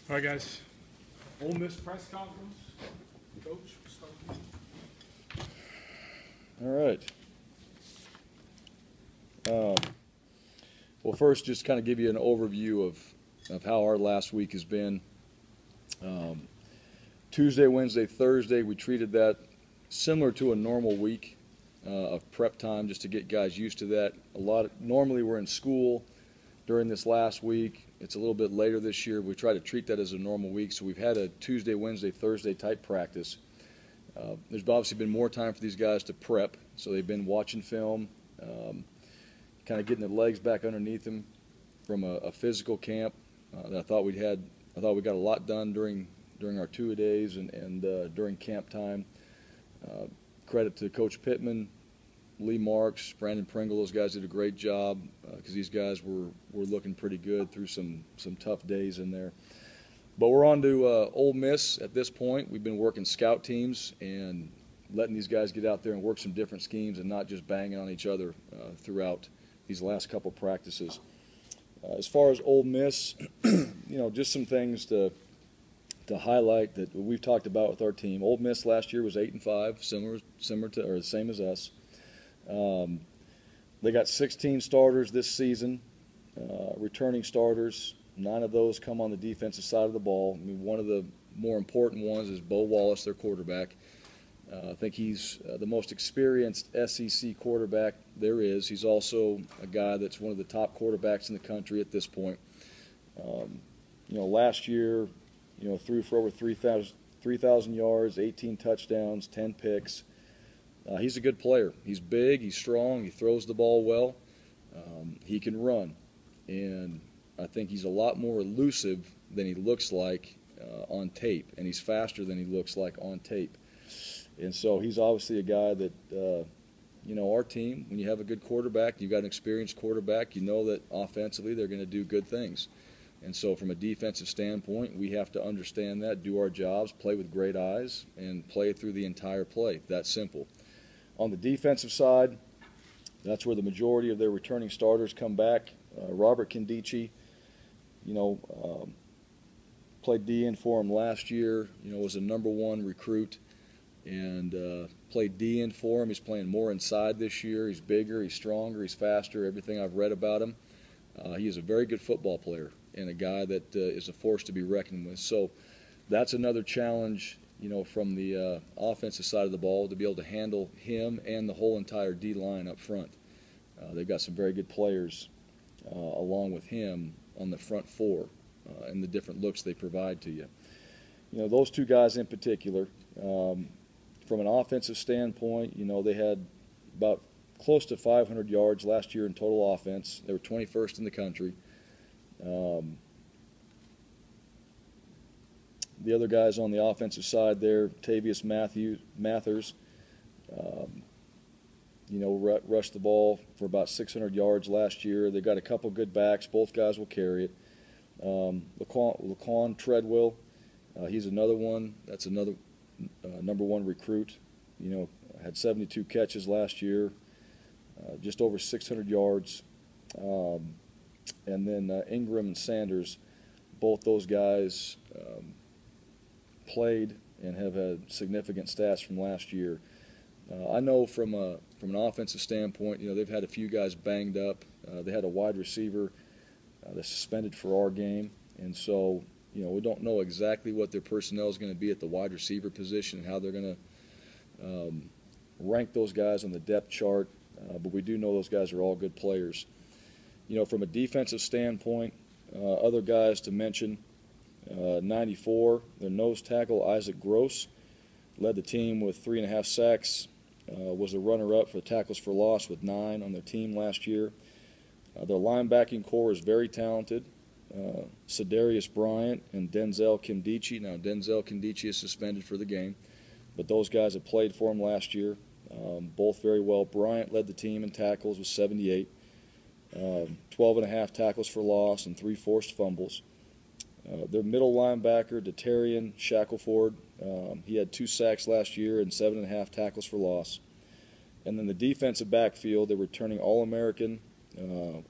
All right, guys. Ole Miss press conference. Coach, start with you. All right. Well, first, just kind of give you an overview of how our last week has been. Tuesday, Wednesday, Thursday, we treated that similar to a normal week of prep time, just to get guys used to that. Normally we're in school during this last week. It's a little bit later this year. We try to treat that as a normal week, so we've had a Tuesday, Wednesday, Thursday type practice. There's obviously been more time for these guys to prep, so they've been watching film, kind of getting their legs back underneath them from a physical camp that I thought we got a lot done during our two-a-days and during camp time. Credit to Coach Pittman, Lee Marks, Brandon Pringle. Those guys did a great job because these guys were looking pretty good through some tough days in there. But we're on to Ole Miss at this point. We've been working scout teams and letting these guys get out there and work some different schemes and not just banging on each other throughout these last couple practices. As far as Ole Miss, just some things to highlight that we've talked about with our team. Ole Miss last year was 8-5, similar to or the same as us. They got 16 starters this season, returning starters. 9 of those come on the defensive side of the ball. I mean, one of the more important ones is Bo Wallace, their quarterback. I think he's the most experienced SEC quarterback there is. He's also a guy that's one of the top quarterbacks in the country at this point. Last year, threw for over 3,000 yards, 18 touchdowns, 10 picks. He's a good player. He's big, he's strong, he throws the ball well, he can run. And I think he's a lot more elusive than he looks like on tape, and he's faster than he looks like on tape. And so he's obviously a guy that, our team, when you have a good quarterback, you've got an experienced quarterback, you know that offensively they're going to do good things. And so from a defensive standpoint, we have to understand that, do our jobs, play with great eyes, and play through the entire play. That simple. On the defensive side, that's where the majority of their returning starters come back. Robert Kindici, played DN for him last year, was a #1 recruit and played DN for him. He's playing more inside this year. He's bigger, he's stronger, he's faster, everything I've read about him. He is a very good football player and a guy that is a force to be reckoned with. So that's another challenge, from the offensive side of the ball, to be able to handle him and the whole entire D-line up front. They've got some very good players along with him on the front four and the different looks they provide to you. Those two guys in particular, from an offensive standpoint, they had about close to 500 yards last year in total offense. They were 21st in the country. The other guys on the offensive side there, Tavius Mathers, rushed the ball for about 600 yards last year. They got a couple good backs. Both guys will carry it. Laquan Treadwell, he's another one. That's another #1 recruit. Had 72 catches last year, just over 600 yards. And then Ingram and Sanders, both those guys played and have had significant stats from last year. I know from an offensive standpoint, they've had a few guys banged up. They had a wide receiver that's suspended for our game, and so we don't know exactly what their personnel is going to be at the wide receiver position and how they're going to rank those guys on the depth chart, but we do know those guys are all good players. From a defensive standpoint, other guys to mention, 94, their nose tackle, Isaac Gross, led the team with 3.5 sacks, was a runner-up for tackles for loss with 9 on their team last year. Their linebacking core is very talented. Cedarius Bryant and Denzel Kindici. Now, Denzel Kindici is suspended for the game, but those guys have played for him last year, both very well. Bryant led the team in tackles with 78, 12.5 tackles for loss and 3 forced fumbles. Their middle linebacker, Detarian Shackelford, he had 2 sacks last year and 7.5 tackles for loss. And then the defensive backfield, they're returning All-American,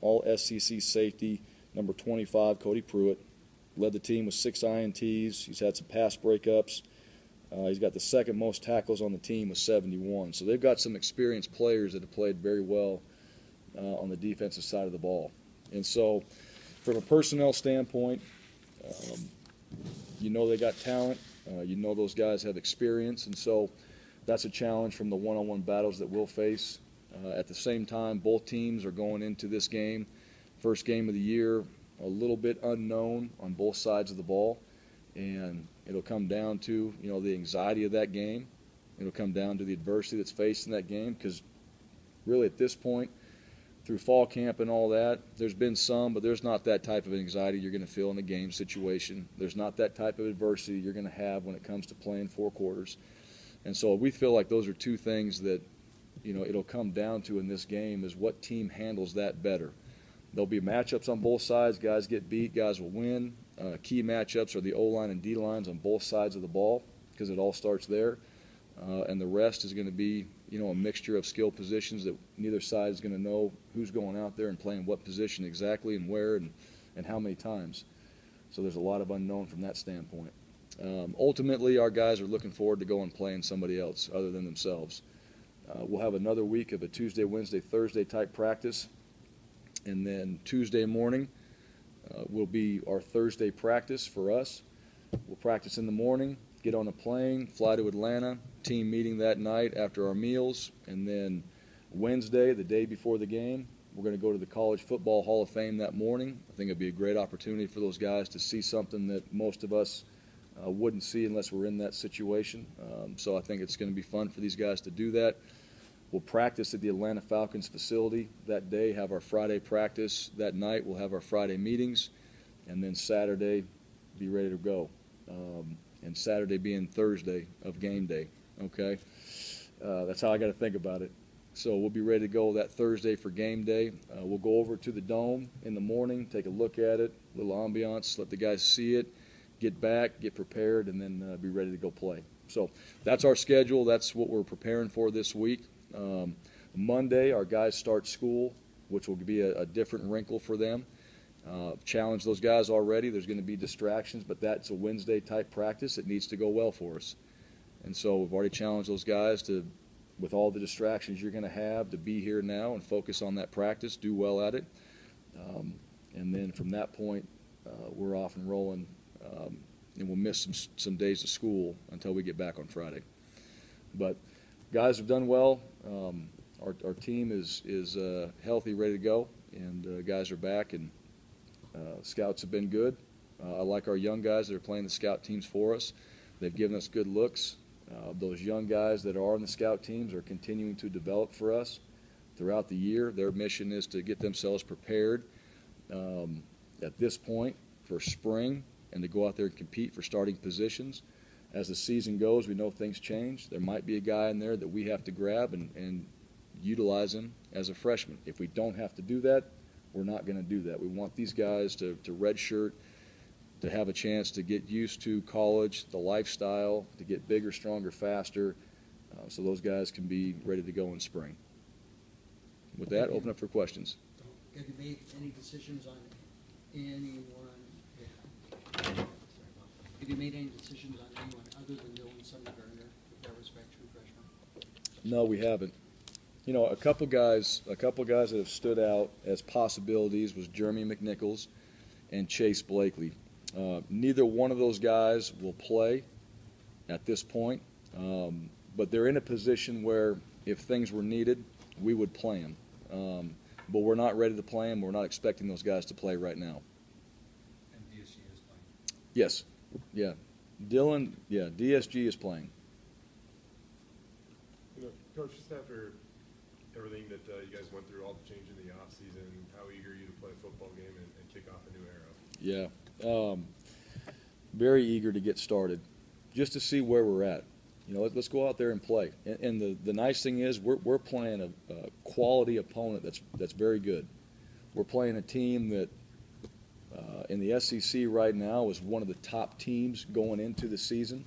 All-SEC safety, number 25, Cody Pruitt. led the team with 6 INTs. He's had some pass breakups. He's got the second most tackles on the team with 71. So they've got some experienced players that have played very well on the defensive side of the ball. And so from a personnel standpoint, you know they got talent. You know those guys have experience. And so that's a challenge from the one-on-one battles that we'll face. At the same time, both teams are going into this game, first game of the year, a little bit unknown on both sides of the ball. And it'll come down to, you know, the anxiety of that game. It'll come down to the adversity that's faced in that game, because really at this point, through fall camp and all that, there's been some, but there's not that type of anxiety you're going to feel in a game situation. There's not that type of adversity you're going to have when it comes to playing 4 quarters. And so we feel like those are two things that, you know, it'll come down to in this game, is what team handles that better. There'll be matchups on both sides. Guys get beat, guys will win. Key matchups are the O-line and D-lines on both sides of the ball, because it all starts there. And the rest is going to be, you know, a mixture of skill positions that neither side is going to know who's going out there and playing what position exactly and where and how many times. So there's a lot of unknown from that standpoint. Ultimately, our guys are looking forward to going and playing somebody else other than themselves. We'll have another week of a Tuesday, Wednesday, Thursday type practice. And then Tuesday morning will be our Thursday practice for us. We'll practice in the morning, get on a plane, fly to Atlanta, team meeting that night after our meals, and then Wednesday, the day before the game, we're going to go to the College Football Hall of Fame that morning. I think it'd be a great opportunity for those guys to see something that most of us wouldn't see unless we're in that situation. So I think it's going to be fun for these guys to do that. We'll practice at the Atlanta Falcons facility that day, have our Friday practice that night. We'll have our Friday meetings, and then Saturday be ready to go. And Saturday being Thursday of game day, okay? That's how I got to think about it. So we'll be ready to go that Thursday for game day. We'll go over to the Dome in the morning, take a look at it, a little ambiance, let the guys see it, get back, get prepared, and then be ready to go play. So that's our schedule. That's what we're preparing for this week. Monday, our guys start school, which will be a different wrinkle for them. Challenge those guys already. There's going to be distractions, but that's a Wednesday type practice. It needs to go well for us. And so we've already challenged those guys to, with all the distractions you're going to have, to be here now and focus on that practice, do well at it. And then from that point, we're off and rolling, and we'll miss some days of school until we get back on Friday. But guys have done well. Our team is healthy, ready to go, and guys are back, and scouts have been good. I like our young guys that are playing the scout teams for us. They've given us good looks. Those young guys that are on the scout teams are continuing to develop for us throughout the year. Their mission is to get themselves prepared at this point for spring and to go out there and compete for starting positions. As the season goes, we know things change. There might be a guy in there that we have to grab and utilize him as a freshman. If we don't have to do that, we're not going to do that. We want these guys to redshirt, to have a chance to get used to college, the lifestyle, to get bigger, stronger, faster, so those guys can be ready to go in spring. With that, open up for questions. Have you made any decisions on anyone? Have you made any decisions on anyone other than Dylan Summergarner with that respect, true freshman? No, we haven't. You know, a couple guys that have stood out as possibilities was Jeremy McNichols and Chase Blakely. Neither one of those guys will play at this point, but they're in a position where if things were needed, we would play them. But we're not ready to play them. We're not expecting those guys to play right now. And DSG is playing? Yes. Yeah. Dylan, yeah, DSG is playing. You know, Coach, just after everything that you guys went through, all the change in the offseason, how eager are you to play a football game and kick off a new era? Yeah. Very eager to get started, just to see where we're at. You know, let's go out there and play. And the nice thing is we're playing a quality opponent that's very good. We're playing a team that in the SEC right now is one of the top teams going into the season,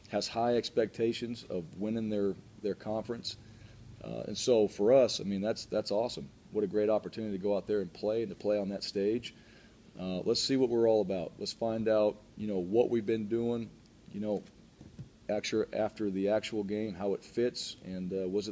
has high expectations of winning their conference. And so for us, I mean, that's awesome. What a great opportunity to go out there and play on that stage. Let's see what we're all about. Let's find out, what we've been doing, after the actual game, how it fits, and was it the